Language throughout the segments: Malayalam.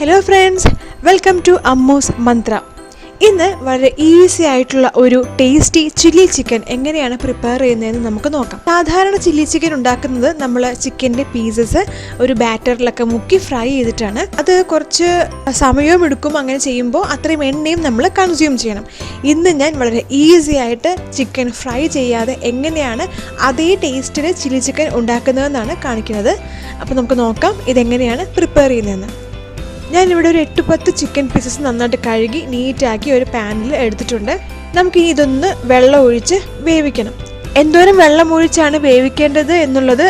Hello friends, welcome to Ammu's Mantra. ഇന്ന് വളരെ ഈസി ആയിട്ടുള്ള ഒരു ടേസ്റ്റി ചില്ലി ചിക്കൻ എങ്ങനെയാണ് പ്രിപ്പയർ ചെയ്യുന്നതെന്ന് നമുക്ക് നോക്കാം. സാധാരണ ചില്ലി ചിക്കൻ ഉണ്ടാക്കുന്നത് നമ്മൾ ചിക്കൻ്റെ പീസസ് ഒരു ബാറ്ററിലൊക്കെ മുക്കി ഫ്രൈ ചെയ്തിട്ടാണ്. അത് കുറച്ച് സമയവും എടുക്കും. അങ്ങനെ ചെയ്യുമ്പോൾ അത്രയും എണ്ണയും നമ്മൾ കൺസ്യൂം ചെയ്യണം. ഇന്ന് ഞാൻ വളരെ ഈസി ആയിട്ട് ചിക്കൻ ഫ്രൈ ചെയ്യാതെ എങ്ങനെയാണ് അതേ ടേസ്റ്റിൽ ചില്ലി ചിക്കൻ ഉണ്ടാക്കുന്നതെന്നാണ് കാണിക്കുന്നത്. അപ്പോൾ നമുക്ക് നോക്കാം ഇതെങ്ങനെയാണ് പ്രിപ്പയർ ചെയ്യുന്നതെന്ന്. ഞാനിവിടെ ഒരു 8-10 ചിക്കൻ പീസസ് നന്നായിട്ട് കഴുകി നീറ്റാക്കി ഒരു പാനിൽ എടുത്തിട്ടുണ്ട്. നമുക്കിനി ഇതൊന്ന് വെള്ളം ഒഴിച്ച് വേവിക്കണം. എന്തോരം വെള്ളം ഒഴിച്ചാണ് വേവിക്കേണ്ടത് എന്നുള്ളത്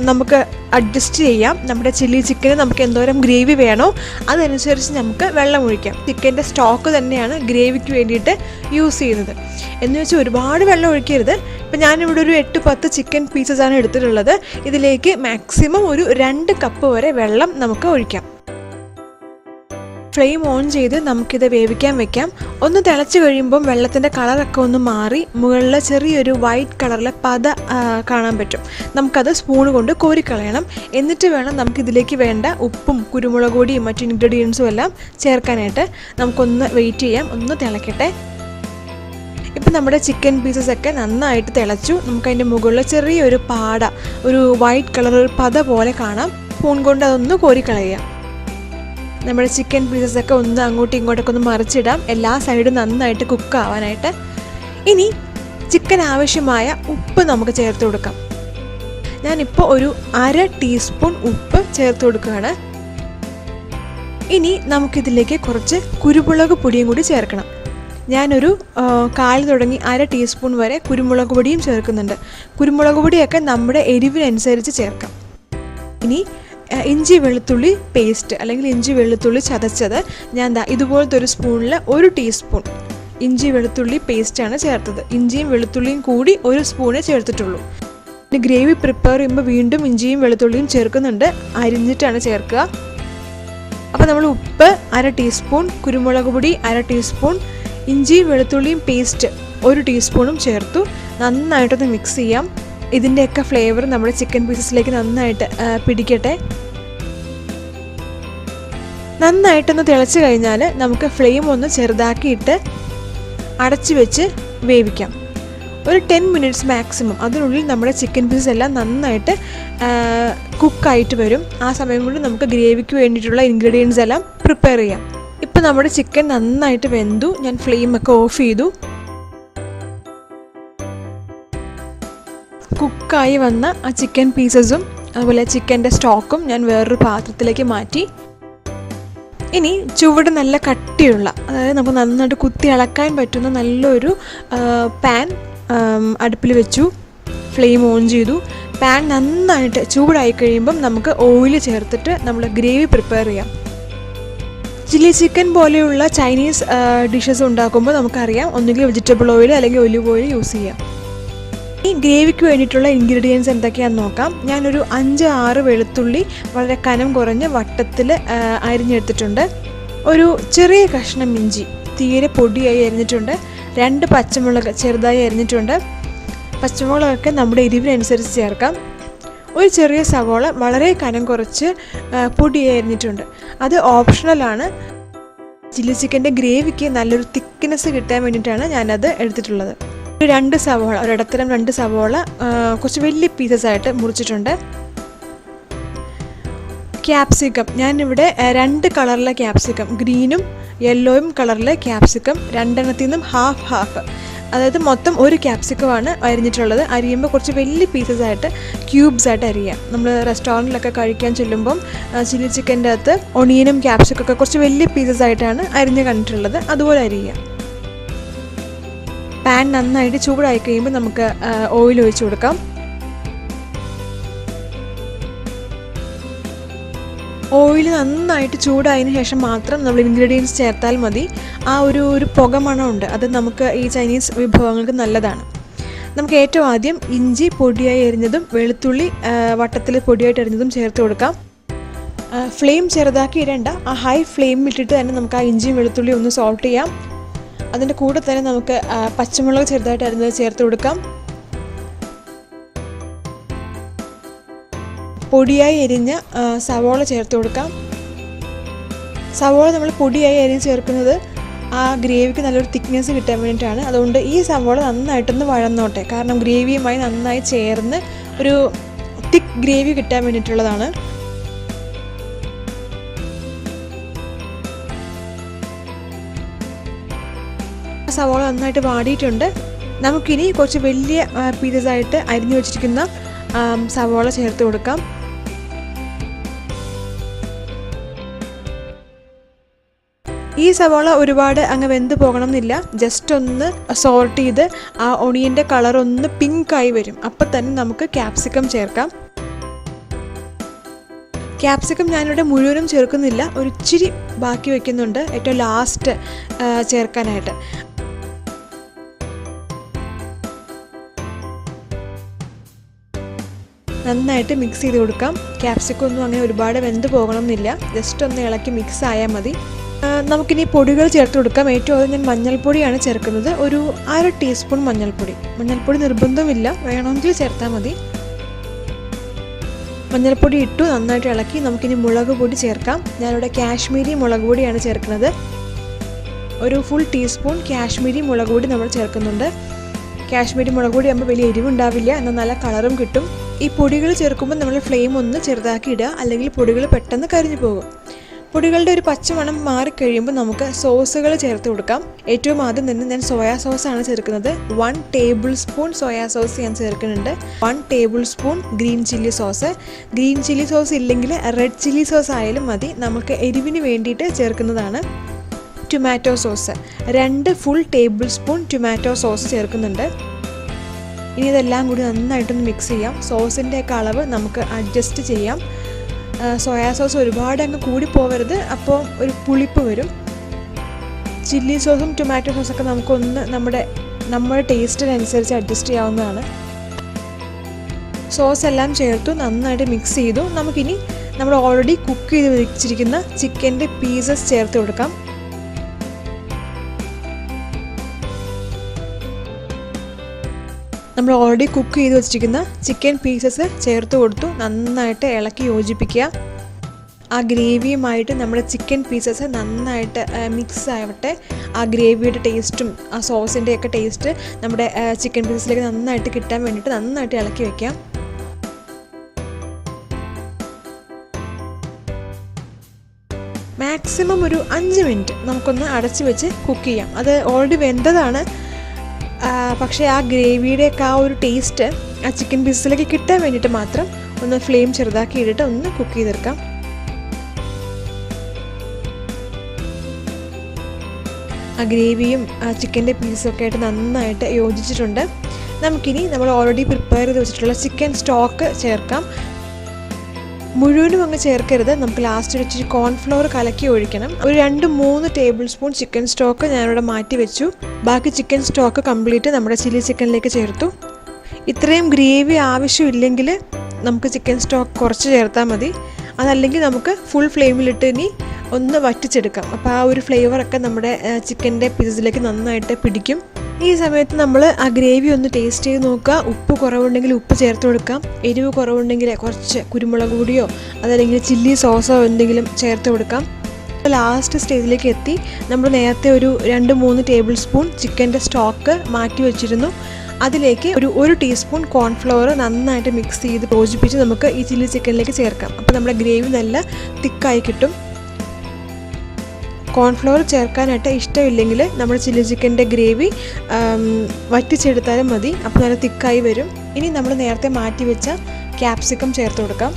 നമുക്ക് അഡ്ജസ്റ്റ് ചെയ്യാം. നമ്മുടെ ചില്ലി ചിക്കന് നമുക്ക് എന്തോരം ഗ്രേവി വേണോ അതനുസരിച്ച് നമുക്ക് വെള്ളം ഒഴിക്കാം. ചിക്കൻ്റെ സ്റ്റോക്ക് തന്നെയാണ് ഗ്രേവിക്ക് വേണ്ടിയിട്ട് യൂസ് ചെയ്യുന്നത്. എന്ന് വെച്ചാൽ ഒരുപാട് വെള്ളം ഒഴിക്കരുത്. ഇപ്പം ഞാനിവിടെ ഒരു 8-10 ചിക്കൻ പീസസാണ് എടുത്തിട്ടുള്ളത്. ഇതിലേക്ക് മാക്സിമം ഒരു 2 കപ്പ് വരെ വെള്ളം നമുക്ക് ഒഴിക്കാം. ഫ്ലെയിം ഓൺ ചെയ്ത് നമുക്കിത് വേവിക്കാൻ വെക്കാം. ഒന്ന് തിളച്ച് കഴിയുമ്പം വെള്ളത്തിൻ്റെ കളറൊക്കെ ഒന്ന് മാറി മുകളിൽ ചെറിയൊരു വൈറ്റ് കളറിലെ പത കാണാൻ പറ്റും. നമുക്കത് സ്പൂൺ കൊണ്ട് കോരിക്കളയണം. എന്നിട്ട് വേണം നമുക്കിതിലേക്ക് വേണ്ട ഉപ്പും കുരുമുളക് പൊടിയും മറ്റു ഇൻഗ്രീഡിയൻസും എല്ലാം ചേർക്കാനായിട്ട്. നമുക്കൊന്ന് വെയിറ്റ് ചെയ്യാം, ഒന്ന് തിളക്കട്ടെ. ഇപ്പം നമ്മുടെ ചിക്കൻ പീസസൊക്കെ നന്നായിട്ട് തിളച്ചു. നമുക്കതിൻ്റെ മുകളിൽ ചെറിയൊരു പാട, ഒരു വൈറ്റ് കളർ ഒരു പത പോലെ കാണാം. സ്പൂൺ കൊണ്ട് അതൊന്ന് കോരിക്കളയാം. നമ്മുടെ ചിക്കൻ പീസസൊക്കെ ഒന്ന് അങ്ങോട്ടും ഇങ്ങോട്ടൊക്കെ ഒന്ന് മറിച്ചിടാം, എല്ലാ സൈഡും നന്നായിട്ട് കുക്കാവാനായിട്ട്. ഇനി ചിക്കൻ ആവശ്യമായ ഉപ്പ് നമുക്ക് ചേർത്ത് കൊടുക്കാം. ഞാനിപ്പോൾ ഒരു 1/2 ടീസ്പൂൺ ഉപ്പ് ചേർത്ത് കൊടുക്കുകയാണ്. ഇനി നമുക്കിതിലേക്ക് കുറച്ച് കുരുമുളക് പൊടിയും കൂടി ചേർക്കണം. ഞാനൊരു 1/4 തുടങ്ങി 1/2 ടീസ്പൂൺ വരെ കുരുമുളക് പൊടിയും ചേർക്കുന്നുണ്ട്. കുരുമുളക് പൊടിയൊക്കെ നമ്മുടെ എരിവിനനുസരിച്ച് ചേർക്കാം. ഇനി ഇഞ്ചി വെളുത്തുള്ളി പേസ്റ്റ് അല്ലെങ്കിൽ ഇഞ്ചി വെളുത്തുള്ളി ചതച്ചത് ഞാൻ ഇതുപോലത്തെ ഒരു സ്പൂണിൽ 1 ടീസ്പൂൺ ഇഞ്ചി വെളുത്തുള്ളി പേസ്റ്റാണ് ചേർത്തത്. ഇഞ്ചിയും വെളുത്തുള്ളിയും കൂടി 1 സ്പൂണേ ചേർത്തിട്ടുള്ളൂ. പിന്നെ ഗ്രേവി പ്രിപ്പയർ ചെയ്യുമ്പോൾ വീണ്ടും ഇഞ്ചിയും വെളുത്തുള്ളിയും ചേർക്കുന്നുണ്ട്, അരിഞ്ഞിട്ടാണ് ചേർക്കുക. അപ്പോൾ നമ്മൾ ഉപ്പ് 1/2 ടീസ്പൂൺ, കുരുമുളക് പൊടി 1/2 ടീസ്പൂൺ, ഇഞ്ചിയും വെളുത്തുള്ളിയും പേസ്റ്റ് 1 ടീസ്പൂണും ചേർത്തു. നന്നായിട്ടൊന്ന് മിക്സ് ചെയ്യാം. ഇതിൻ്റെയൊക്കെ ഫ്ലേവർ നമ്മുടെ ചിക്കൻ പീസസിലേക്ക് നന്നായിട്ട് പിടിക്കട്ടെ. നന്നായിട്ടൊന്ന് തിളച്ച് കഴിഞ്ഞാൽ നമുക്ക് ഫ്ലെയിം ഒന്ന് ചെറുതാക്കിയിട്ട് അടച്ചു വെച്ച് വേവിക്കാം. ഒരു 10 മിനിറ്റ്സ് മാക്സിമം. അതിനുള്ളിൽ നമ്മുടെ ചിക്കൻ പീസസ് എല്ലാം നന്നായിട്ട് കുക്കായിട്ട് വരും. ആ സമയം കൊണ്ട് നമുക്ക് ഗ്രേവിക്ക് വേണ്ടിയിട്ടുള്ള ഇൻഗ്രീഡിയൻസ് എല്ലാം പ്രിപ്പയർ ചെയ്യാം. ഇപ്പോൾ നമ്മുടെ ചിക്കൻ നന്നായിട്ട് വെന്തു. ഞാൻ ഫ്ലെയിമൊക്കെ ഓഫ് ചെയ്തു. കുക്കായി വന്ന ആ ചിക്കൻ പീസസും അതുപോലെ ചിക്കൻ്റെ സ്റ്റോക്കും ഞാൻ വേറൊരു പാത്രത്തിലേക്ക് മാറ്റി. ഇനി ചുവട് നല്ല കട്ടിയുള്ള, അതായത് നമുക്ക് നന്നായിട്ട് കുത്തി ഇളക്കാൻ പറ്റുന്ന നല്ലൊരു പാൻ അടുപ്പിൽ വെച്ചു. ഫ്ലെയിം ഓൺ ചെയ്തു. പാൻ നന്നായിട്ട് ചൂടായി കഴിയുമ്പം നമുക്ക് ഓയിൽ ചേർത്തിട്ട് നമ്മൾ ഗ്രേവി പ്രിപ്പയർ ചെയ്യാം. ചില്ലി ചിക്കൻ പോലെയുള്ള ചൈനീസ് ഡിഷസ് ഉണ്ടാക്കുമ്പോൾ നമുക്കറിയാം, ഒന്നുകിൽ വെജിറ്റബിൾ ഓയിൽ അല്ലെങ്കിൽ ഒലിവ് ഓയിൽ യൂസ് ചെയ്യാം. ഈ ഗ്രേവിക്ക് വേണ്ടിയിട്ടുള്ള ഇൻഗ്രീഡിയൻസ് എന്തൊക്കെയാണെന്ന് നോക്കാം. ഞാനൊരു 5-6 വെളുത്തുള്ളി വളരെ കനം കുറഞ്ഞ് വട്ടത്തിൽ അരിഞ്ഞെടുത്തിട്ടുണ്ട്. ഒരു ചെറിയ കഷ്ണം ഇഞ്ചി തീരെ പൊടിയായി അരിഞ്ഞിട്ടുണ്ട്. 2 പച്ചമുളക് ചെറുതായി അരിഞ്ഞിട്ടുണ്ട്. പച്ചമുളകൊക്കെ നമ്മുടെ എരിവിനനുസരിച്ച് ചേർക്കാം. ഒരു ചെറിയ സവോള വളരെ കനം കുറച്ച് പൊടിയായി അരിഞ്ഞിട്ടുണ്ട്. അത് ഓപ്ഷണലാണ്. ചില്ലി ചിക്കൻ്റെ ഗ്രേവിക്ക് നല്ലൊരു തിക്നെസ് കിട്ടാൻ വേണ്ടിയിട്ടാണ് ഞാനത് എടുത്തിട്ടുള്ളത്. 2 സവോള, ഒരിടത്തരം 2 സവോള കുറച്ച് വലിയ പീസസ് ആയിട്ട് മുറിച്ചിട്ടുണ്ട്. ക്യാപ്സിക്കം ഞാനിവിടെ 2 കളറിലെ ക്യാപ്സിക്കം, ഗ്രീനും യെല്ലോയും കളറിലെ ക്യാപ്സിക്കം 2 നിന്നും ഹാഫ്, അതായത് മൊത്തം 1 ക്യാപ്സിക്കമാണ് അരിഞ്ഞിട്ടുള്ളത്. അരിയുമ്പോൾ കുറച്ച് വലിയ പീസസ് ആയിട്ട് ക്യൂബ്സ് ആയിട്ട് അരിയാം. നമ്മൾ റെസ്റ്റോറൻറ്റിലൊക്കെ കഴിക്കാൻ ചെല്ലുമ്പം ചില്ലി ചിക്കൻ്റെ അകത്ത് ഒണിയനും ക്യാപ്സിക്കൊക്കെ കുറച്ച് വലിയ പീസസ് ആയിട്ടാണ് അരിഞ്ഞ് കണ്ടിട്ടുള്ളത്. അതുപോലെ അരിയാം. പാൻ നന്നായിട്ട് ചൂടായി കഴിയുമ്പോൾ നമുക്ക് ഓയിൽ ഒഴിച്ച് കൊടുക്കാം. ഓയിൽ നന്നായിട്ട് ചൂടായതിന് ശേഷം മാത്രം നമ്മൾ ഇൻഗ്രീഡിയൻസ് ചേർത്താൽ മതി. ആ ഒരു പുക മണമുണ്ട്, അത് നമുക്ക് ഈ ചൈനീസ് വിഭവങ്ങൾക്ക് നല്ലതാണ്. നമുക്ക് ഏറ്റവും ആദ്യം ഇഞ്ചി പൊടിയായി അരിഞ്ഞതും വെളുത്തുള്ളി വട്ടത്തിൽ പൊടിയായിട്ട് അരിഞ്ഞതും ചേർത്ത് കൊടുക്കാം. ഫ്ലെയിം ചെറുതാക്കി ഇടണ്ട, ആ ഹൈ ഫ്ലെയിമിൽ ഇട്ടിട്ട് തന്നെ നമുക്ക് ആ ഇഞ്ചിയും വെളുത്തുള്ളി ഒന്ന് സോൾട്ട് ചെയ്യാം. അതിൻ്റെ കൂടെ തന്നെ നമുക്ക് പച്ചമുളക് ചെറുതായിട്ട് അരിഞ്ഞത് ചേർത്ത് കൊടുക്കാം. പൊടിയായി എരിഞ്ഞ സവോള ചേർത്ത് കൊടുക്കാം. സവോള നമ്മൾ പൊടിയായി അരിഞ്ഞ് ചേർക്കുന്നത് ആ ഗ്രേവിക്ക് നല്ലൊരു തിക്നെസ് കിട്ടാൻ വേണ്ടിയിട്ടാണ്. അതുകൊണ്ട് ഈ സവോള നന്നായിട്ടൊന്ന് വഴന്നോട്ടെ, കാരണം ഗ്രേവിയുമായി നന്നായി ചേർന്ന് ഒരു തിക്ക് ഗ്രേവി കിട്ടാൻ വേണ്ടിയിട്ടുള്ളതാണ്. സവോള നന്നായിട്ട് വാടിയിട്ടുണ്ട്. നമുക്കിനി കുറച്ച് വലിയ പീസസ് ആയിട്ട് അരിഞ്ഞു വെച്ചിരിക്കുന്ന സവോള ചേർത്ത് കൊടുക്കാം. ഈ സവോള ഒരുപാട് അങ്ങ് വെന്ത് പോകണം എന്നില്ല, ജസ്റ്റ് ഒന്ന് സോൾട്ട് ചെയ്ത് ആ ഒണിയൻ്റെ കളർ ഒന്ന് പിങ്കായി വരും. അപ്പം തന്നെ നമുക്ക് ക്യാപ്സിക്കം ചേർക്കാം. ക്യാപ്സിക്കം ഞാനിവിടെ മുഴുവനും ചേർക്കുന്നില്ല, ഒരു ഇച്ചിരി ബാക്കി വയ്ക്കുന്നുണ്ട് ഏറ്റവും ലാസ്റ്റ് ചേർക്കാനായിട്ട്. നന്നായിട്ട് മിക്സ് ചെയ്ത് കൊടുക്കാം. ക്യാപ്സിക്കം ഒന്നും അങ്ങനെ ഒരുപാട് വെന്ത് പോകണം എന്നില്ല, ജസ്റ്റ് ഒന്ന് ഇളക്കി മിക്സ് ആയാൽ മതി. നമുക്കിനി പൊടികൾ ചേർത്ത് കൊടുക്കാം. ഏറ്റവും ആദ്യം ഞാൻ മഞ്ഞൾപ്പൊടിയാണ് ചേർക്കുന്നത്, ഒരു 1/2 ടീസ്പൂൺ മഞ്ഞൾപ്പൊടി. മഞ്ഞൾപ്പൊടി നിർബന്ധമില്ല, വേണമെങ്കിൽ ചേർത്താൽ മതി. മഞ്ഞൾപ്പൊടി ഇട്ടു നന്നായിട്ട് ഇളക്കി. നമുക്കിനി മുളക് പൊടി ചേർക്കാം. ഞാനിവിടെ കാശ്മീരി മുളക് പൊടിയാണ് ചേർക്കുന്നത്. ഒരു ഫുൾ ടീസ്പൂൺ കാശ്മീരി മുളക് പൊടി നമ്മൾ ചേർക്കുന്നുണ്ട്. കാശ്മീരി മുളക് പൊടി ആകുമ്പോൾ വലിയ എരിവുണ്ടാവില്ല, എന്നാൽ നല്ല കളറും കിട്ടും. ഈ പൊടികൾ ചേർക്കുമ്പോൾ നമ്മൾ ഫ്ലെയിം ഒന്ന് ചെറുതാക്കി ഇടുക, അല്ലെങ്കിൽ പൊടികൾ പെട്ടെന്ന് കരിഞ്ഞു പോകും. പൊടികളുടെ ഒരു പച്ചമണം മാറിക്കഴിയുമ്പോൾ നമുക്ക് സോസുകൾ ചേർത്ത് കൊടുക്കാം. ഏറ്റവും ആദ്യം തന്നെ ഞാൻ സോയാ സോസാണ് ചേർക്കുന്നത്. 1 ടേബിൾ സ്പൂൺ സോയാ സോസ് ഞാൻ ചേർക്കുന്നുണ്ട്. 1 tablespoon green chilli sauce. Green chilli sauce ഇല്ലെങ്കിൽ റെഡ് ചില്ലി സോസ് ആയാലും മതി, നമുക്ക് എരിവിന് വേണ്ടിയിട്ട് ചേർക്കുന്നതാണ്. Tomato sauce 2 full tablespoon tomato sauce ചേർക്കുന്നുണ്ട്. ഇനി ഇതെല്ലാം കൂടി നന്നായിട്ടൊന്ന് മിക്സ് ചെയ്യാം. സോസിൻ്റെയൊക്കെ അളവ് നമുക്ക് അഡ്ജസ്റ്റ് ചെയ്യാം. സോയാ സോസ് ഒരുപാട് അങ്ങ് കൂടിപ്പോവരുത്, അപ്പോൾ ഒരു പുളിപ്പ് വരും. ചില്ലി സോസും ടൊമാറ്റോ സോസൊക്കെ നമുക്കൊന്ന് നമ്മുടെ ടേസ്റ്റിനനുസരിച്ച് അഡ്ജസ്റ്റ് ചെയ്യാവുന്നതാണ്. സോസ് എല്ലാം ചേർത്തു നന്നായിട്ട് മിക്സ് ചെയ്തു. നമുക്കിനി നമ്മൾ ഓൾറെഡി കുക്ക് ചെയ്ത് വെച്ചിരിക്കുന്ന ചിക്കൻ്റെ പീസസ് ചേർത്ത് കൊടുക്കാം. നമ്മൾ ഓൾറെഡി കുക്ക് ചെയ്ത് വെച്ചിരിക്കുന്ന ചിക്കൻ പീസസ് ചേർത്ത് കൊടുത്തു. നന്നായിട്ട് ഇളക്കി യോജിപ്പിക്കുക. ആ ഗ്രേവിയുമായിട്ട് നമ്മുടെ ചിക്കൻ പീസസ് നന്നായിട്ട് മിക്സ് ആവട്ടെ. ആ ഗ്രേവിയുടെ ടേസ്റ്റും ആ സോസിൻ്റെയൊക്കെ ടേസ്റ്റ് നമ്മുടെ ചിക്കൻ പീസസിലേക്ക് നന്നായിട്ട് കിട്ടാൻ വേണ്ടിയിട്ട് നന്നായിട്ട് ഇളക്കി വയ്ക്കാം. മാക്സിമം ഒരു 5 മിനിറ്റ് നമുക്കൊന്ന് അടച്ചു വെച്ച് കുക്ക് ചെയ്യാം. അത് ഓൾറെഡി വെന്തതാണ്, പക്ഷേ ആ ഗ്രേവിയുടെയൊക്കെ ആ ഒരു ടേസ്റ്റ് ആ ചിക്കൻ പീസിലേക്ക് കിട്ടാൻ വേണ്ടിയിട്ട് മാത്രം ഒന്ന് ഫ്ലെയിം ചെറുതാക്കി ഇട്ടിട്ട് ഒന്ന് കുക്ക് ചെയ്തെടുക്കാം. ആ ഗ്രേവിയും ആ ചിക്കൻ്റെ പീസൊക്കെ ആയിട്ട് നന്നായിട്ട് യോജിച്ചിട്ടുണ്ട്. നമുക്കിനി നമ്മൾ ഓൾറെഡി പ്രിപ്പയർ ചെയ്ത് വെച്ചിട്ടുള്ള ചിക്കൻ സ്റ്റോക്ക് ചേർക്കാം. മുഴുവനും അങ്ങ് ചേർക്കരുത്, നമുക്ക് ലാസ്റ്റ് ഒരു ഇച്ചിരി കോൺഫ്ലവർ കലക്കി ഒഴിക്കണം. ഒരു 2-3 ടേബിൾ സ്പൂൺ ചിക്കൻ സ്റ്റോക്ക് ഞാനിവിടെ മാറ്റി വെച്ചു. ബാക്കി ചിക്കൻ സ്റ്റോക്ക് കംപ്ലീറ്റ് നമ്മുടെ ചില്ലി ചിക്കനിലേക്ക് ചേർത്തു. ഇത്രയും ഗ്രേവി ആവശ്യമില്ലെങ്കിൽ നമുക്ക് ചിക്കൻ സ്റ്റോക്ക് കുറച്ച് ചേർത്താൽ മതി. അതല്ലെങ്കിൽ നമുക്ക് ഫുൾ ഫ്ലെയിമിലിട്ട് ഇനി ഒന്ന് വറ്റിച്ചെടുക്കാം. അപ്പോൾ ആ ഒരു ഫ്ലേവറൊക്കെ നമ്മുടെ ചിക്കൻ്റെ പീസസിലേക്ക് നന്നായിട്ട് പിടിക്കും. ഈ സമയത്ത് നമ്മൾ ആ ഗ്രേവി ഒന്ന് ടേസ്റ്റ് ചെയ്ത് നോക്കുക. ഉപ്പ് കുറവുണ്ടെങ്കിൽ ഉപ്പ് ചേർത്ത് കൊടുക്കാം. എരിവ് കുറവുണ്ടെങ്കിൽ കുറച്ച് കുരുമുളക് പൊടിയോ അതല്ലെങ്കിൽ ചില്ലി സോസോ എന്തെങ്കിലും ചേർത്ത് കൊടുക്കാം. ലാസ്റ്റ് സ്റ്റേജിലേക്ക് എത്തി. നമ്മൾ നേരത്തെ ഒരു 2-3 ടേബിൾ സ്പൂൺ ചിക്കൻ്റെ സ്റ്റോക്ക് മാറ്റി വെച്ചിരുന്നു. അതിലേക്ക് ഒരു ടീസ്പൂൺ കോൺഫ്ലവർ നന്നായിട്ട് മിക്സ് ചെയ്ത് യോജിപ്പിച്ച് നമുക്ക് ഈ ചില്ലി ചിക്കനിലേക്ക് ചേർക്കാം. അപ്പോൾ നമ്മുടെ ഗ്രേവി നല്ല തിക്കായി കിട്ടും. കോൺഫ്ലവർ ചേർക്കാനായിട്ട് ഇഷ്ടമില്ലെങ്കിൽ നമ്മൾ ചില്ലി ചിക്കൻ്റെ ഗ്രേവി വറ്റിച്ചെടുത്താലും മതി, അപ്പോൾ നല്ല തിക്കായി വരും. ഇനി നമ്മൾ നേരത്തെ മാറ്റി വെച്ച ക്യാപ്സിക്കം ചേർത്ത് കൊടുക്കാം.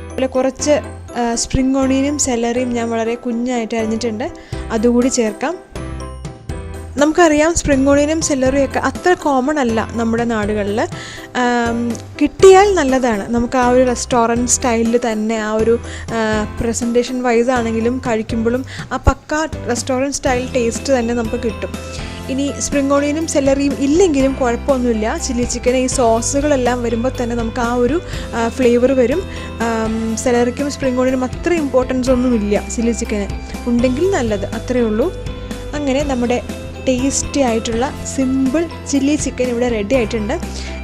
അതുപോലെ കുറച്ച് സ്പ്രിംഗ് ഓണിയനും സെലറിയും ഞാൻ വളരെ കുഞ്ഞായിട്ട് അരിഞ്ഞിട്ടുണ്ട്, അതുകൂടി ചേർക്കാം. നമുക്കറിയാം സ്പ്രിംഗ് ഓണിയനും സെലറിയൊക്കെ അത്ര കോമൺ അല്ല നമ്മുടെ നാടുകളിൽ. കിട്ടിയാൽ നല്ലതാണ്. നമുക്ക് ആ ഒരു റെസ്റ്റോറൻറ്റ് സ്റ്റൈലിൽ തന്നെ ആ ഒരു പ്രസൻറ്റേഷൻ വൈസ് ആണെങ്കിലും കഴിക്കുമ്പോഴും ആ പക്ക റെസ്റ്റോറൻറ്റ് സ്റ്റൈൽ ടേസ്റ്റ് തന്നെ നമുക്ക് കിട്ടും. ഇനി സ്പ്രിംഗ് ഓണിയനും സെലറിയും ഇല്ലെങ്കിലും കുഴപ്പമൊന്നുമില്ല. ചില്ലി ചിക്കന് ഈ സോസുകളെല്ലാം വരുമ്പോൾ തന്നെ നമുക്ക് ആ ഒരു ഫ്ലേവർ വരും. സെലറിക്കും സ്പ്രിംഗ് ഓണിയനും അത്ര ഇമ്പോർട്ടൻസ് ഒന്നുമില്ല ചില്ലി ചിക്കന്, ഉണ്ടെങ്കിൽ നല്ലത്, അത്രയേ ഉള്ളൂ. അങ്ങനെ നമ്മുടെ ടേസ്റ്റി ആയിട്ടുള്ള സിമ്പിൾ ചില്ലി ചിക്കൻ ഇവിടെ റെഡി ആയിട്ടുണ്ട്.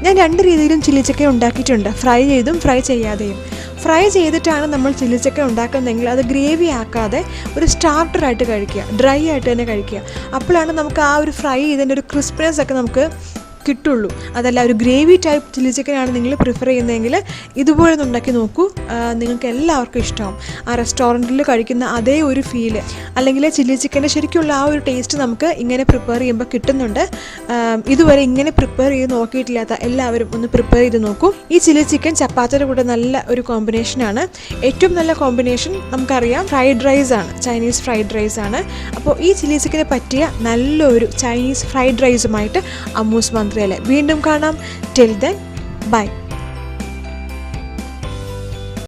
ഞാൻ 2 രീതിയിലും ചില്ലി ചിക്കൻ ഉണ്ടാക്കിയിട്ടുണ്ട്, ഫ്രൈ ചെയ്തും ഫ്രൈ ചെയ്യാതെയും. ഫ്രൈ ചെയ്തിട്ടാണ് നമ്മൾ ചില്ലി ചിക്കൻ ഉണ്ടാക്കുന്നതെങ്കിൽ അത് ഗ്രേവി ആക്കാതെ ഒരു സ്റ്റാർട്ടറായിട്ട് കഴിക്കുക, ഡ്രൈ ആയിട്ട് തന്നെ കഴിക്കുക. അപ്പോഴാണ് നമുക്ക് ആ ഒരു ഫ്രൈ ചെയ്തതിൻ്റെ ഒരു ക്രിസ്പിനെസ് ഒക്കെ നമുക്ക് കിട്ടുള്ളൂ. അതല്ല ഒരു ഗ്രേവി ടൈപ്പ് ചില്ലി ചിക്കനാണ് നിങ്ങൾ പ്രിഫർ ചെയ്യുന്നതെങ്കിൽ ഇതുപോലെ ഒന്ന് ഉണ്ടാക്കി നോക്കൂ, നിങ്ങൾക്ക് എല്ലാവർക്കും ഇഷ്ടമാവും. ആ റെസ്റ്റോറൻറ്റിൽ കഴിക്കുന്ന അതേ ഒരു ഫീല്, അല്ലെങ്കിൽ ചില്ലി ചിക്കൻ്റെ ശരിക്കുള്ള ആ ഒരു ടേസ്റ്റ് നമുക്ക് ഇങ്ങനെ പ്രിപ്പയർ ചെയ്യുമ്പോൾ കിട്ടുന്നുണ്ട്. ഇതുവരെ ഇങ്ങനെ പ്രിപ്പയർ ചെയ്ത് നോക്കിയിട്ടില്ലാത്ത എല്ലാവരും ഒന്ന് പ്രിപ്പയർ ചെയ്ത് നോക്കൂ. ഈ ചില്ലി ചിക്കൻ ചപ്പാത്തിയുടെ കൂടെ നല്ല ഒരു കോമ്പിനേഷനാണ്. ഏറ്റവും നല്ല കോമ്പിനേഷൻ നമുക്കറിയാം ഫ്രൈഡ് റൈസ് ആണ്, ചൈനീസ് ഫ്രൈഡ് റൈസ് ആണ്. അപ്പോൾ ഈ ചില്ലി ചിക്കനെ പറ്റിയ നല്ലൊരു ചൈനീസ് ഫ്രൈഡ് റൈസുമായിട്ട് അമ്മൂസ് മന്ത്രിയല്ലേ വീണ്ടും കാണാം. Till then bye.